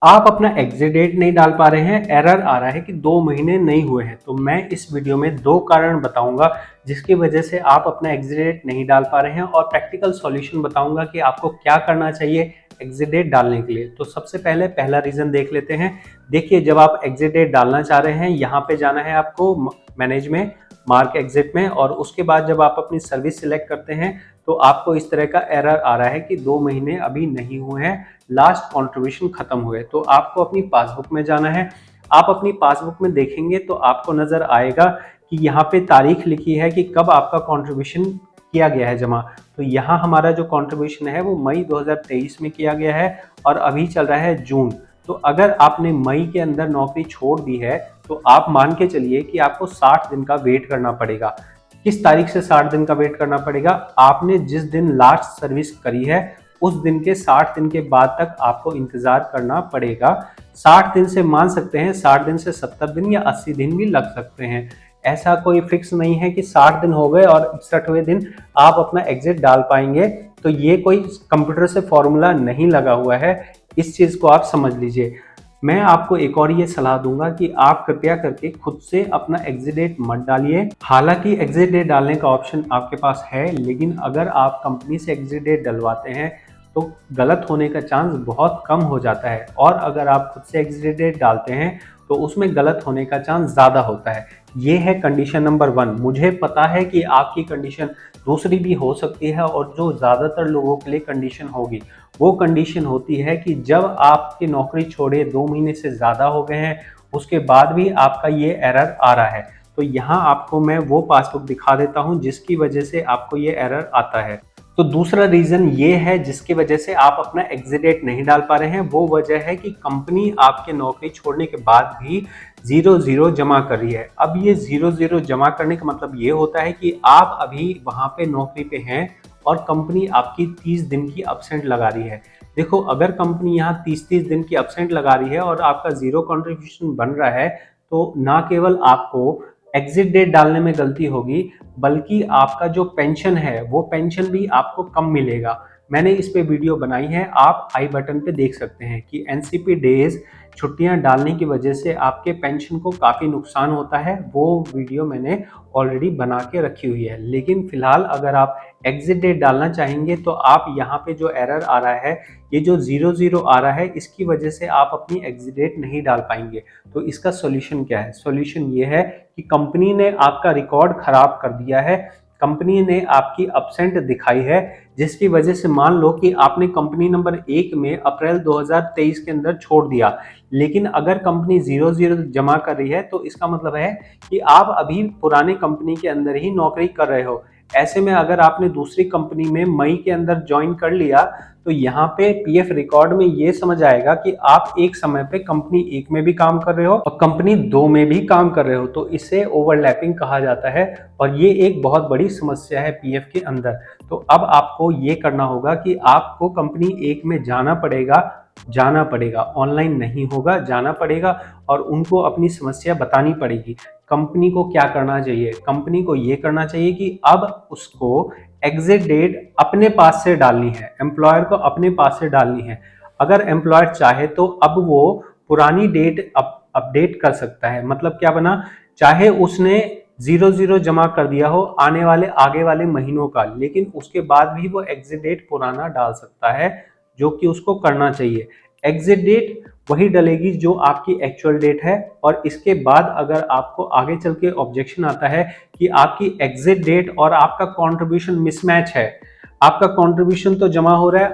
आप अपना exit date नहीं डाल पा रहे हैं, एरर आ रहा है कि 2 महीने नहीं हुए हैं। तो मैं इस वीडियो में 2 कारण बताऊंगा जिसकी वजह से आप अपना एग्जिट डेट नहीं डाल पा रहे हैं और प्रैक्टिकल सॉल्यूशन बताऊंगा कि आपको क्या करना चाहिए एग्जिट डेट डालने के लिए। तो सबसे पहले पहला रीजन देख लेते हैं। देखिए, जब आप एग्जिट डेट डालना चाह रहे हैं, यहाँ पे जाना है आपको मैनेज में, मार्क एग्जिट में, और उसके बाद जब आप अपनी सर्विस सिलेक्ट करते हैं तो आपको इस तरह का एरर आ रहा है कि 2 महीने अभी नहीं हुए हैं, लास्ट कंट्रीब्यूशन खत्म हुए। तो आपको अपनी पासबुक में जाना है। आप अपनी पासबुक में देखेंगे तो आपको नजर आएगा कि यहाँ पे तारीख लिखी है कि कब आपका कंट्रीब्यूशन किया गया है जमा। तो यहाँ हमारा जो कंट्रीब्यूशन है वो मई 2023 में किया गया है और अभी चल रहा है जून। तो अगर आपने मई के अंदर नौकरी छोड़ दी है तो आप मान के चलिए कि आपको 60 दिन का वेट करना पड़ेगा। किस तारीख से 60 दिन का वेट करना पड़ेगा? आपने जिस दिन लास्ट सर्विस करी है उस दिन के 60 दिन के बाद तक आपको इंतजार करना पड़ेगा। 60 दिन से मान सकते हैं, 60 दिन से 70 दिन या 80 दिन भी लग सकते हैं। ऐसा कोई फिक्स नहीं है कि 60 दिन हो गए और 61वें दिन आप अपना एग्जिट डाल पाएंगे। तो ये कोई कंप्यूटर से फॉर्मूला नहीं लगा हुआ है, इस चीज को आप समझ लीजिए। मैं आपको एक और ये सलाह दूंगा कि आप कृपया करके खुद से अपना एग्जिट डेट मत डालिए। हालांकि एग्जिट डेट डालने का ऑप्शन आपके पास है, लेकिन अगर आप कंपनी से एग्जिट डेट डलवाते हैं तो गलत होने का चांस बहुत कम हो जाता है, और अगर आप खुद से एग्जिट डेट डालते हैं तो उसमें गलत होने का चांस ज़्यादा होता है। ये है कंडीशन नंबर 1। मुझे पता है कि आपकी कंडीशन दूसरी भी हो सकती है, और जो ज़्यादातर लोगों के लिए कंडीशन होगी वो कंडीशन होती है कि जब आपकी नौकरी छोड़े 2 महीने से ज़्यादा हो गए हैं, उसके बाद भी आपका ये एरर आ रहा है। तो यहाँ आपको मैं वो पासबुक दिखा देता हूँ जिसकी वजह से आपको ये एरर आता है। तो दूसरा रीजन ये है जिसकी वजह से आप अपना एग्जिट डेट नहीं डाल पा रहे हैं, वो वजह है कि कंपनी आपके नौकरी छोड़ने के बाद भी 00 जमा कर रही है। अब ये 00 जमा करने का मतलब ये होता है कि आप अभी वहां पे नौकरी पे हैं और कंपनी आपकी 30 दिन की अब्सेंट लगा रही है। देखो, अगर कंपनी यहाँ 30 दिन की अब्सेंट लगा रही है और आपका 0 कंट्रीब्यूशन बन रहा है, तो ना केवल आपको एग्जिट डेट डालने में गलती होगी, बल्कि आपका जो पेंशन है वो पेंशन भी आपको कम मिलेगा। मैंने इस पे वीडियो बनाई है, आप आई बटन पे देख सकते हैं कि एनसीपी डेज छुट्टियां डालने की वजह से आपके पेंशन को काफ़ी नुकसान होता है। वो वीडियो मैंने ऑलरेडी बना के रखी हुई है। लेकिन फिलहाल अगर आप एग्जिट डेट डालना चाहेंगे तो आप यहाँ पे जो एरर आ रहा है, ये जो 00 आ रहा है, इसकी वजह से आप अपनी एग्जिट डेट नहीं डाल पाएंगे। तो इसका सॉल्यूशन क्या है? सॉल्यूशन ये है कि कंपनी ने आपका रिकॉर्ड खराब कर दिया है, कंपनी ने आपकी अब्सेंट दिखाई है, जिसकी वजह से मान लो कि आपने कंपनी नंबर 1 में अप्रैल 2023 के अंदर छोड़ दिया, लेकिन अगर कंपनी 00 जमा कर रही है तो इसका मतलब है कि आप अभी पुराने कंपनी के अंदर ही नौकरी कर रहे हो। ऐसे में अगर आपने दूसरी कंपनी में मई के अंदर ज्वाइन कर लिया तो यहाँ पे पीएफ रिकॉर्ड में ये समझ आएगा कि आप एक समय पे कंपनी 1 में भी काम कर रहे हो और कंपनी 2 में भी काम कर रहे हो। तो इसे ओवरलैपिंग कहा जाता है और ये एक बहुत बड़ी समस्या है पीएफ के अंदर। तो अब आपको ये करना होगा कि आपको कंपनी 1 में जाना पड़ेगा, ऑनलाइन नहीं होगा, जाना पड़ेगा और उनको अपनी समस्या बतानी पड़ेगी। कंपनी को क्या करना चाहिए? कंपनी को ये करना चाहिए कि अब उसको एग्जिट डेट अपने पास से डालनी है, एम्प्लॉयर को अपने पास से डालनी है। अगर एम्प्लॉयर चाहे तो अब वो पुरानी डेट अपडेट कर सकता है। मतलब क्या बना, चाहे उसने 00 जमा कर दिया हो आगे वाले महीनों का, लेकिन उसके बाद भी वो एग्जिट डेट पुराना डाल सकता है, जो कि उसको करना चाहिए। एग्जिट डेट वही डलेगी जो आपकी एक्चुअल डेट है, और इसके बाद अगर आपको आगे चल के ऑब्जेक्शन आता है कि आपकी एग्जिट डेट और आपका कंट्रीब्यूशन मिसमैच है, आपका कंट्रीब्यूशन तो जमा हो रहा है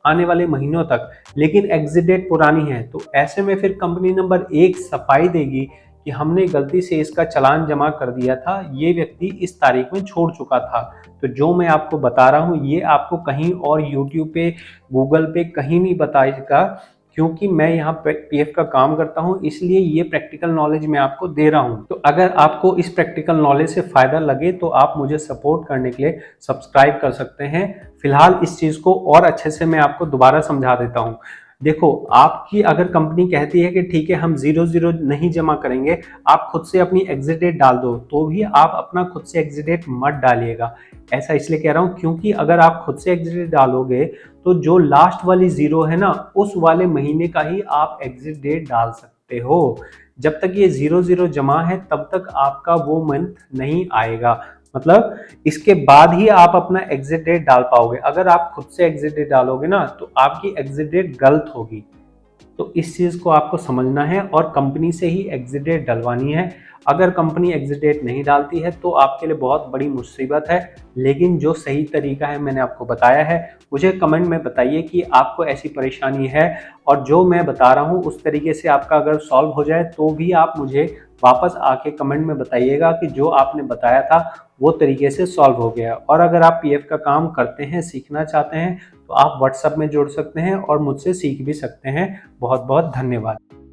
आने वाले महीनों तक, लेकिन एग्जिट डेट पुरानी है, तो ऐसे में फिर कंपनी नंबर 1 सफाई देगी कि हमने गलती से इसका चालान जमा कर दिया था, ये व्यक्ति इस तारीख में छोड़ चुका था। तो जो मैं आपको बता रहा हूँ ये आपको कहीं और यूट्यूब पे, गूगल पे कहीं नहीं बताएगा, क्योंकि मैं यहाँ पीएफ का काम करता हूँ, इसलिए ये प्रैक्टिकल नॉलेज मैं आपको दे रहा हूँ। तो अगर आपको इस प्रैक्टिकल नॉलेज से फायदा लगे तो आप मुझे सपोर्ट करने के लिए सब्सक्राइब कर सकते हैं। फिलहाल इस चीज को और अच्छे से मैं आपको दोबारा समझा देता हूँ। देखो, आपकी अगर कंपनी कहती है कि ठीक है हम 00 नहीं जमा करेंगे, आप खुद से अपनी एग्जिट डेट डाल दो, तो भी आप अपना खुद से एग्जिट डेट मत डालिएगा। ऐसा इसलिए कह रहा हूँ क्योंकि अगर आप खुद से एग्जिट डेट डालोगे तो जो लास्ट वाली जीरो है ना, उस वाले महीने का ही आप एग्जिट डेट डाल सकते हो। जब तक ये 00 जमा है तब तक आपका वो मंथ नहीं आएगा। मतलब इसके बाद ही आप अपना एग्जिट डेट डाल पाओगे। अगर आप खुद से एग्जिट डेट डालोगे ना तो आपकी एग्जिट डेट गलत होगी। तो इस चीज़ को आपको समझना है और कंपनी से ही एग्जिट डेट डलवानी है। अगर कंपनी एग्जिट डेट नहीं डालती है तो आपके लिए बहुत बड़ी मुसीबत है। लेकिन जो सही तरीका है मैंने आपको बताया है। मुझे कमेंट में बताइए कि आपको ऐसी परेशानी है, और जो मैं बता रहा हूँ उस तरीके से आपका अगर सॉल्व हो जाए तो भी आप मुझे वापस आके कमेंट में बताइएगा कि जो आपने बताया था वो तरीके से सॉल्व हो गया। और अगर आप पीएफ का काम करते हैं, सीखना चाहते हैं, तो आप व्हाट्सएप में जुड़ सकते हैं और मुझसे सीख भी सकते हैं। बहुत बहुत धन्यवाद।